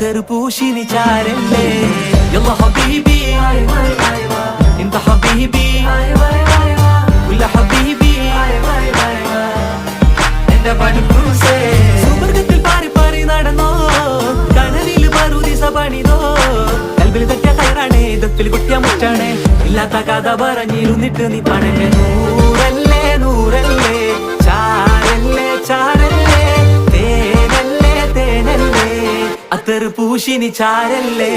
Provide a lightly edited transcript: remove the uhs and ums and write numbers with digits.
അത്തറ് പൂശിനി ചാരല്ലേ യല്ലാ ഹബീബി ഇന്ത ഹബീബി കുല്ല ഹബീബി എന്റെ പടുക്കൂസേ സുവർഗത്തിൽ പാറി പാറി നടന്നോ കനലിൽ പറുദിസ പണിതോ കൽബിൽ തട്ടിയ കയറാണേ ദത്തിൽ കുട്ടിയ മുറ്റാണേ ഇല്ലാത്ത കഥ പറഞ്ഞിരുന്നിട്ട് നീ പണങ്ങ നൂറല്ലേ നൂറല്ലേ ചാരല്ലേ ചാരല്ലേ തേനല്ലേ തേനല്ലേ അത്തറ് പൂശിനി ചാരല്ലേ